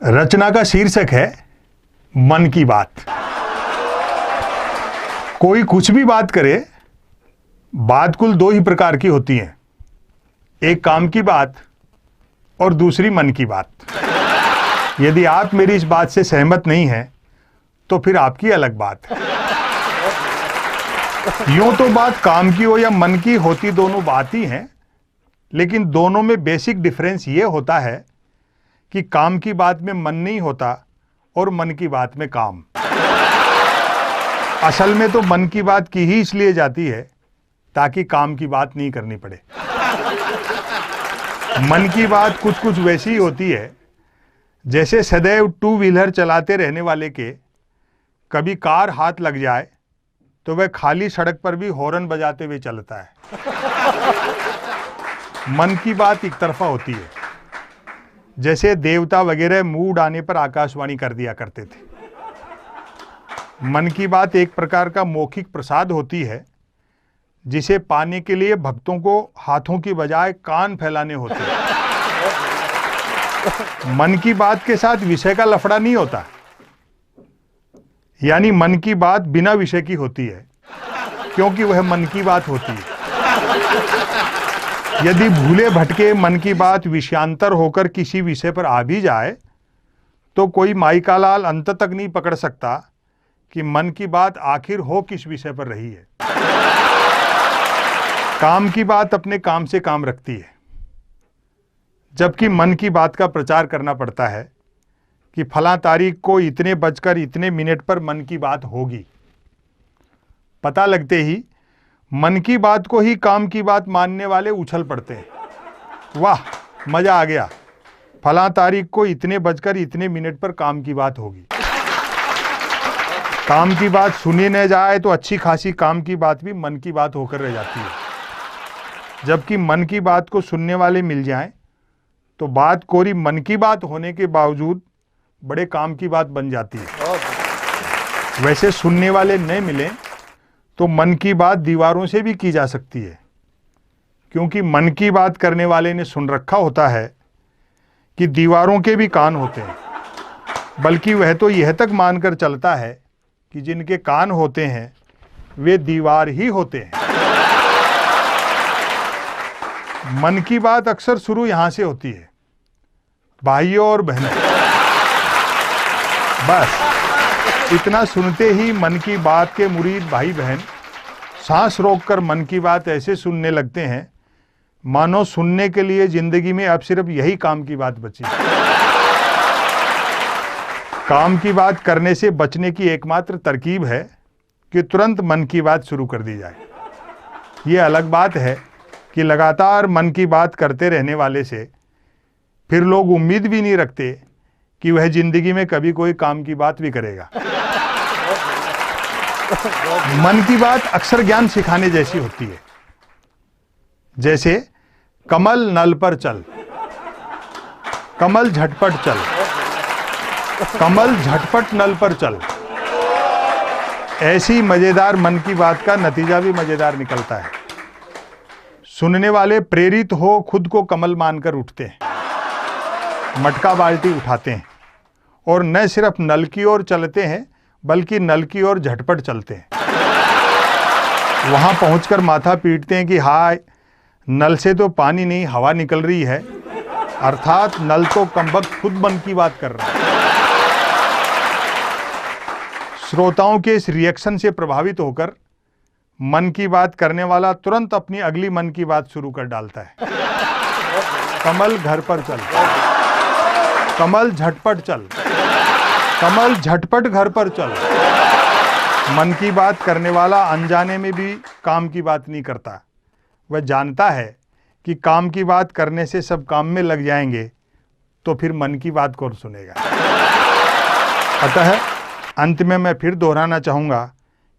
रचना का शीर्षक है मन की बात। कोई कुछ भी बात करे, बात कुल दो ही प्रकार की होती हैं, एक काम की बात और दूसरी मन की बात। यदि आप मेरी इस बात से सहमत नहीं हैं तो फिर आपकी अलग बात है। यूं तो बात काम की हो या मन की, होती दोनों बात ही हैं, लेकिन दोनों में बेसिक डिफरेंस ये होता है कि काम की बात में मन नहीं होता और मन की बात में काम। असल में तो मन की बात की ही इसलिए जाती है ताकि काम की बात नहीं करनी पड़े। मन की बात कुछ कुछ वैसी ही होती है जैसे सदैव टू व्हीलर चलाते रहने वाले के कभी कार हाथ लग जाए तो वह खाली सड़क पर भी हॉर्न बजाते हुए चलता है। मन की बात एक तरफा होती है, जैसे देवता वगैरह मूड आने पर आकाशवाणी कर दिया करते थे। मन की बात एक प्रकार का मौखिक प्रसाद होती है जिसे पाने के लिए भक्तों को हाथों की बजाय कान फैलाने होते हैं। मन की बात के साथ विषय का लफड़ा नहीं होता, यानी मन की बात बिना विषय की होती है क्योंकि वह मन की बात होती है। यदि भूले भटके मन की बात विषयांतर होकर किसी विषय पर आ भी जाए तो कोई माई का लाल अंत तक नहीं पकड़ सकता कि मन की बात आखिर हो किस विषय पर रही है। काम की बात अपने काम से काम रखती है, जबकि मन की बात का प्रचार करना पड़ता है कि फलां तारीख को इतने बजकर इतने मिनट पर मन की बात होगी। पता लगते ही मन की बात को ही काम की बात मानने वाले उछल पड़ते हैं। वाह, मजा आ गया, फलां तारीख को इतने बजकर इतने मिनट पर काम की बात होगी। काम की बात सुनी न जाए तो अच्छी खासी काम की बात भी मन की बात होकर रह जाती है, जबकि मन की बात को सुनने वाले मिल जाएं तो बात कोरी मन की बात होने के बावजूद बड़े काम की बात बन जाती है। वैसे सुनने वाले न मिलें तो मन की बात दीवारों से भी की जा सकती है, क्योंकि मन की बात करने वाले ने सुन रखा होता है कि दीवारों के भी कान होते हैं, बल्कि वह तो यह तक मानकर चलता है कि जिनके कान होते हैं वे दीवार ही होते हैं। मन की बात अक्सर शुरू यहां से होती है, भाइयों और बहनों। बस इतना सुनते ही मन की बात के मुरीद भाई बहन सांस रोककर मन की बात ऐसे सुनने लगते हैं मानो सुनने के लिए जिंदगी में अब सिर्फ यही काम की बात बची। काम की बात करने से बचने की एकमात्र तरकीब है कि तुरंत मन की बात शुरू कर दी जाए। ये अलग बात है कि लगातार मन की बात करते रहने वाले से फिर लोग उम्मीद भी नहीं रखते कि वह जिंदगी में कभी कोई काम की बात भी करेगा। मन की बात अक्सर ज्ञान सिखाने जैसी होती है, जैसे कमल नल पर चल, कमल झटपट चल, कमल झटपट नल पर चल। ऐसी मजेदार मन की बात का नतीजा भी मजेदार निकलता है। सुनने वाले प्रेरित हो खुद को कमल मानकर उठते हैं, मटका बाल्टी उठाते हैं और न सिर्फ नल की ओर चलते हैं बल्कि नल की ओर झटपट चलते हैं। वहां पहुंचकर माथा पीटते हैं कि हाय, नल से तो पानी नहीं हवा निकल रही है, अर्थात नल तो कमबख्त खुद मन की बात कर रहा है। श्रोताओं के इस रिएक्शन से प्रभावित होकर मन की बात करने वाला तुरंत अपनी अगली मन की बात शुरू कर डालता है। कमल घर पर चल, कमल झटपट चल, कमल झटपट घर पर चल। मन की बात करने वाला अनजाने में भी काम की बात नहीं करता। वह जानता है कि काम की बात करने से सब काम में लग जाएंगे तो फिर मन की बात कौन सुनेगा। अतः अंत में मैं फिर दोहराना चाहूँगा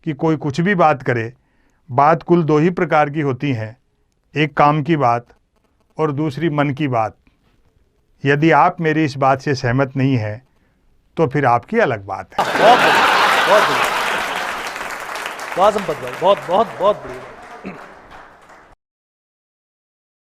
कि कोई कुछ भी बात करे, बात कुल दो ही प्रकार की होती हैं, एक काम की बात और दूसरी मन की बात। यदि आप मेरी इस बात से सहमत नहीं हैं तो फिर आपकी अलग बात है। बहुत बढ़िया, बहुत बढ़िया, बहुत बढ़िया, बहुत बहुत बहुत बढ़िया।